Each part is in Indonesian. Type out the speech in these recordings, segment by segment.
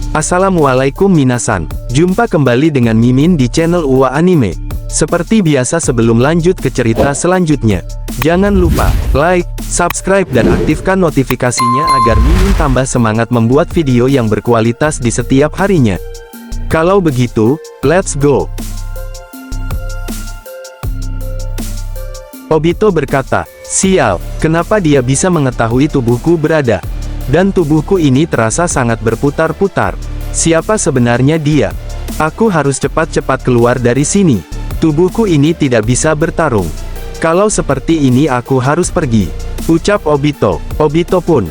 Assalamualaikum minasan, jumpa kembali dengan Mimin di channel UA Anime. Seperti biasa sebelum lanjut ke cerita selanjutnya, jangan lupa like, subscribe dan aktifkan notifikasinya agar Mimin tambah semangat membuat video yang berkualitas di setiap harinya. Kalau begitu, let's go! Obito berkata, "Sial, kenapa dia bisa mengetahui tubuhku berada? Dan tubuhku ini terasa sangat berputar-putar. Siapa sebenarnya dia? Aku harus cepat-cepat keluar dari sini. Tubuhku ini tidak bisa bertarung. Kalau seperti ini aku harus pergi," ucap Obito. Obito pun,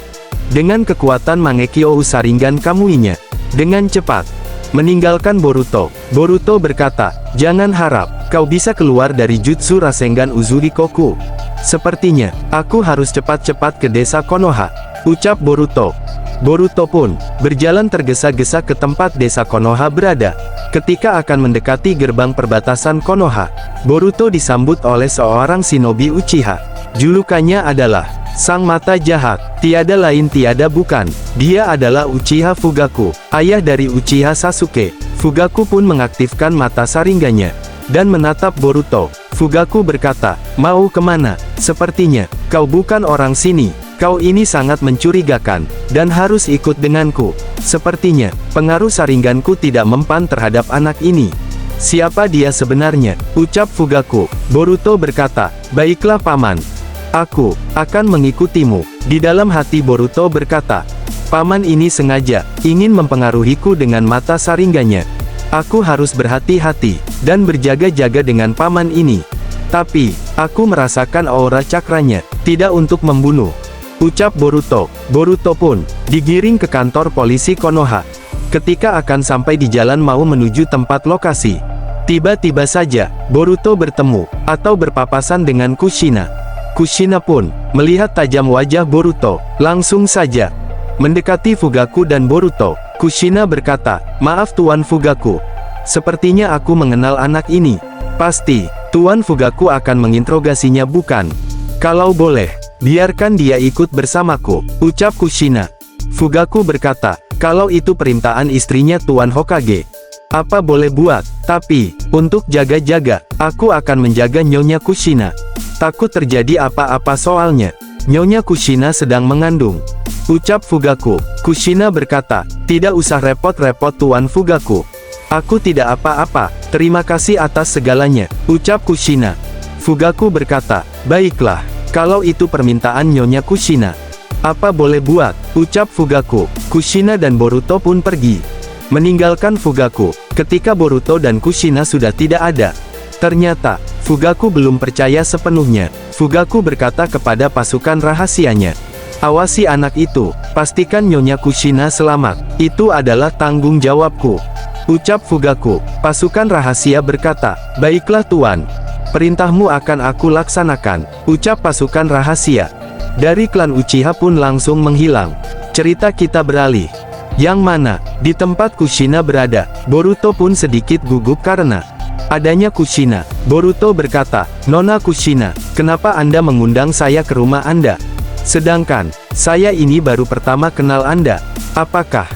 dengan kekuatan Mangekyo Sharingan Kamuinya, dengan cepat meninggalkan Boruto. Boruto berkata, "Jangan harap kau bisa keluar dari Jutsu Rasengan Uzurikoku. Sepertinya, aku harus cepat-cepat ke desa Konoha," ucap Boruto. Boruto pun berjalan tergesa-gesa ke tempat desa Konoha berada. Ketika akan mendekati gerbang perbatasan Konoha, Boruto disambut oleh seorang shinobi Uchiha. Julukannya adalah Sang Mata Jahat. Tiada lain tiada bukan, dia adalah Uchiha Fugaku, ayah dari Uchiha Sasuke. Fugaku pun mengaktifkan mata Sharingannya dan menatap Boruto. Fugaku berkata, "Mau kemana? Sepertinya kau bukan orang sini. Kau ini sangat mencurigakan, dan harus ikut denganku. Sepertinya, pengaruh Sharinganku tidak mempan terhadap anak ini. Siapa dia sebenarnya?" ucap Fugaku. Boruto berkata, "Baiklah paman. Aku akan mengikutimu." Di dalam hati Boruto berkata, "Paman ini sengaja ingin mempengaruhiku dengan mata Sharingannya. Aku harus berhati-hati dan berjaga-jaga dengan paman ini. Tapi, aku merasakan aura cakranya, tidak untuk membunuh," ucap Boruto. Boruto pun digiring ke kantor polisi Konoha. Ketika akan sampai di jalan mau menuju tempat lokasi, tiba-tiba saja Boruto bertemu atau berpapasan dengan Kushina. Kushina pun melihat tajam wajah Boruto, langsung saja mendekati Fugaku dan Boruto. Kushina berkata, "Maaf Tuan Fugaku, sepertinya aku mengenal anak ini. Pasti Tuan Fugaku akan menginterogasinya bukan? Kalau boleh, biarkan dia ikut bersamaku," ucap Kushina. Fugaku berkata, "Kalau itu permintaan istrinya Tuan Hokage, apa boleh buat. Tapi, untuk jaga-jaga, aku akan menjaga Nyonya Kushina. Takut terjadi apa-apa soalnya Nyonya Kushina sedang mengandung," ucap Fugaku. Kushina berkata, "Tidak usah repot-repot Tuan Fugaku. Aku tidak apa-apa, terima kasih atas segalanya," ucap Kushina. Fugaku berkata, "Baiklah, kalau itu permintaan Nyonya Kushina, apa boleh buat," ucap Fugaku. Kushina dan Boruto pun pergi, meninggalkan Fugaku. Ketika Boruto dan Kushina sudah tidak ada, ternyata Fugaku belum percaya sepenuhnya. Fugaku berkata kepada pasukan rahasianya, "Awasi anak itu, pastikan Nyonya Kushina selamat. Itu adalah tanggung jawabku," ucap Fugaku. Pasukan rahasia berkata, "Baiklah Tuan, perintahmu akan aku laksanakan," ucap pasukan rahasia. Dari klan Uchiha pun langsung menghilang. Cerita kita beralih. Yang mana, di tempat Kushina berada, Boruto pun sedikit gugup karena adanya Kushina. Boruto berkata, "Nona Kushina, kenapa Anda mengundang saya ke rumah Anda? Sedangkan, saya ini baru pertama kenal Anda. Apakah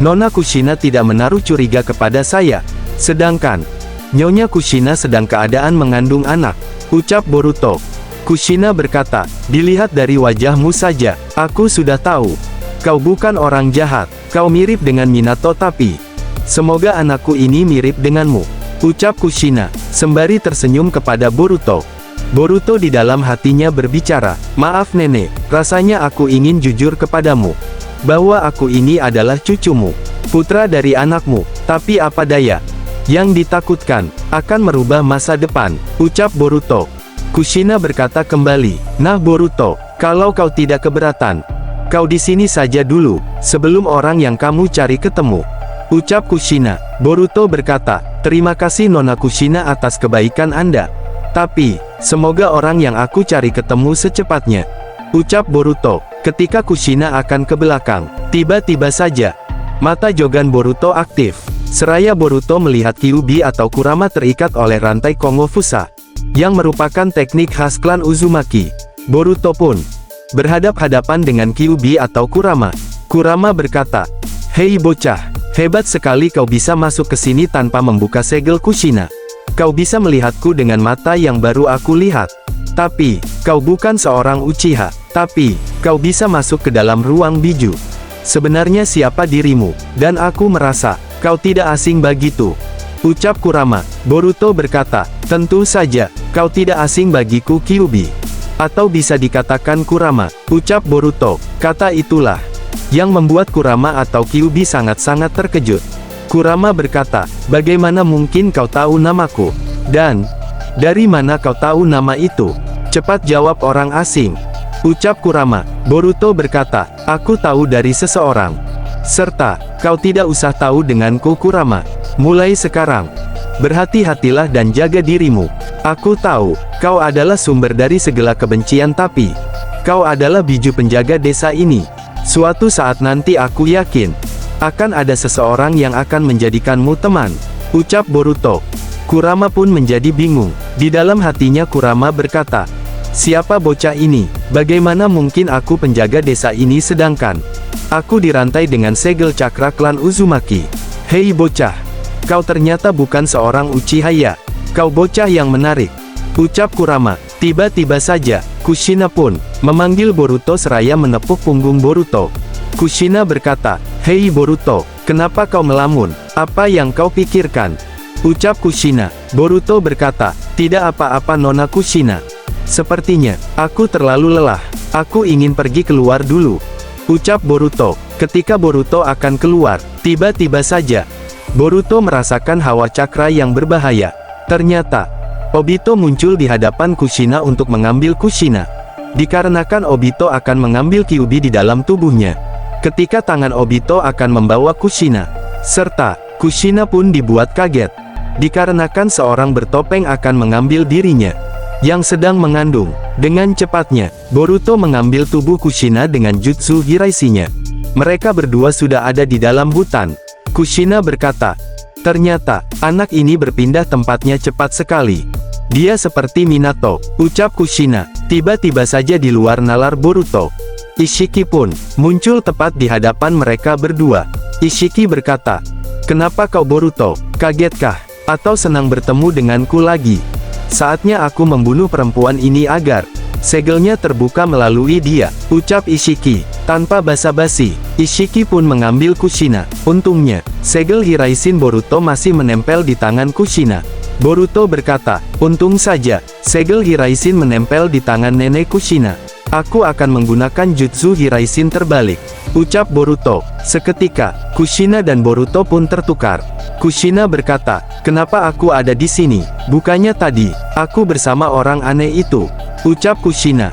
Nona Kushina tidak menaruh curiga kepada saya? Sedangkan, Nyonya Kushina sedang keadaan mengandung anak," ucap Boruto. Kushina berkata, "Dilihat dari wajahmu saja, aku sudah tahu. Kau bukan orang jahat. Kau mirip dengan Minato tapi semoga anakku ini mirip denganmu," ucap Kushina, sembari tersenyum kepada Boruto. Boruto di dalam hatinya berbicara, "Maaf nenek, rasanya aku ingin jujur kepadamu, bahwa aku ini adalah cucumu, putra dari anakmu. Tapi apa daya, yang ditakutkan akan merubah masa depan," ucap Boruto. Kushina berkata kembali, "Nah Boruto, kalau kau tidak keberatan, kau di sini saja dulu, sebelum orang yang kamu cari ketemu," ucap Kushina. Boruto berkata, "Terima kasih Nona Kushina atas kebaikan Anda. Tapi, semoga orang yang aku cari ketemu secepatnya," ucap Boruto. Ketika Kushina akan ke belakang, tiba-tiba saja mata Jogan Boruto aktif. Seraya Boruto melihat Kyuubi atau Kurama terikat oleh rantai Kongo Fusa, yang merupakan teknik khas klan Uzumaki. Boruto pun berhadap-hadapan dengan Kyuubi atau Kurama. Kurama berkata, "Hei bocah, Hebat sekali kau bisa masuk ke sini tanpa membuka segel Kushina. Kau bisa melihatku dengan mata yang baru aku lihat. Tapi, kau bukan seorang Uchiha. Tapi, kau bisa masuk ke dalam ruang biju. Sebenarnya siapa dirimu? Dan aku merasa, kau tidak asing begitu. Ucap Kurama. Boruto berkata, tentu saja, kau tidak asing bagiku Kyuubi. Atau bisa dikatakan Kurama. Ucap Boruto. Kata itulah yang membuat Kurama atau Kyuubi sangat-sangat terkejut. Kurama berkata, bagaimana mungkin kau tahu namaku? Dan, dari mana kau tahu nama itu? Cepat jawab orang asing. Ucap Kurama. Boruto berkata, aku tahu dari seseorang. Serta, kau tidak usah tahu denganku Kurama. Mulai sekarang, berhati-hatilah dan jaga dirimu. Aku tahu, kau adalah sumber dari segala kebencian tapi, kau adalah biju penjaga desa ini. Suatu saat nanti aku yakin, akan ada seseorang yang akan menjadikanmu teman. Ucap Boruto. Kurama pun menjadi bingung. Di dalam hatinya Kurama berkata, siapa bocah ini? Bagaimana mungkin aku penjaga desa ini sedangkan aku dirantai dengan segel cakra klan Uzumaki? Hei bocah, kau ternyata bukan seorang Uchiha ya? Kau bocah yang menarik. Ucap Kurama. Tiba-tiba saja, Kushina pun memanggil Boruto seraya menepuk punggung Boruto. Kushina berkata, hei Boruto, kenapa kau melamun? Apa yang kau pikirkan? Ucap Kushina. Boruto berkata, tidak apa-apa Nona Kushina. Sepertinya, aku terlalu lelah. Aku ingin pergi keluar dulu. Ucap Boruto. Ketika Boruto akan keluar, tiba-tiba saja, Boruto merasakan hawa cakra yang berbahaya. Ternyata, Obito muncul di hadapan Kushina untuk mengambil Kushina. Dikarenakan Obito akan mengambil Kyuubi di dalam tubuhnya. Ketika tangan Obito akan membawa Kushina, serta, Kushina pun dibuat kaget. Dikarenakan seorang bertopeng akan mengambil dirinya, yang sedang mengandung. Dengan cepatnya, Boruto mengambil tubuh Kushina dengan jutsu Hiraishinya. Mereka berdua sudah ada di dalam hutan. Kushina berkata, ternyata, anak ini berpindah tempatnya cepat sekali. Dia seperti Minato. Ucap Kushina. Tiba-tiba saja di luar nalar Boruto, Ishiki pun muncul tepat di hadapan mereka berdua. Ishiki berkata, kenapa kau Boruto? Kagetkah? Atau senang bertemu denganku lagi? Saatnya aku membunuh perempuan ini agar segelnya terbuka melalui dia. Ucap Ishiki. Tanpa basa-basi, Ishiki pun mengambil Kushina. Untungnya, segel Hiraishin Boruto masih menempel di tangan Kushina. Boruto berkata, untung saja, segel Hiraishin menempel di tangan nenek Kushina. Aku akan menggunakan jutsu Hiraishin terbalik. Ucap Boruto. Seketika, Kushina dan Boruto pun tertukar. Kushina berkata, kenapa aku ada di sini? Bukannya tadi, aku bersama orang aneh itu? Ucap Kushina.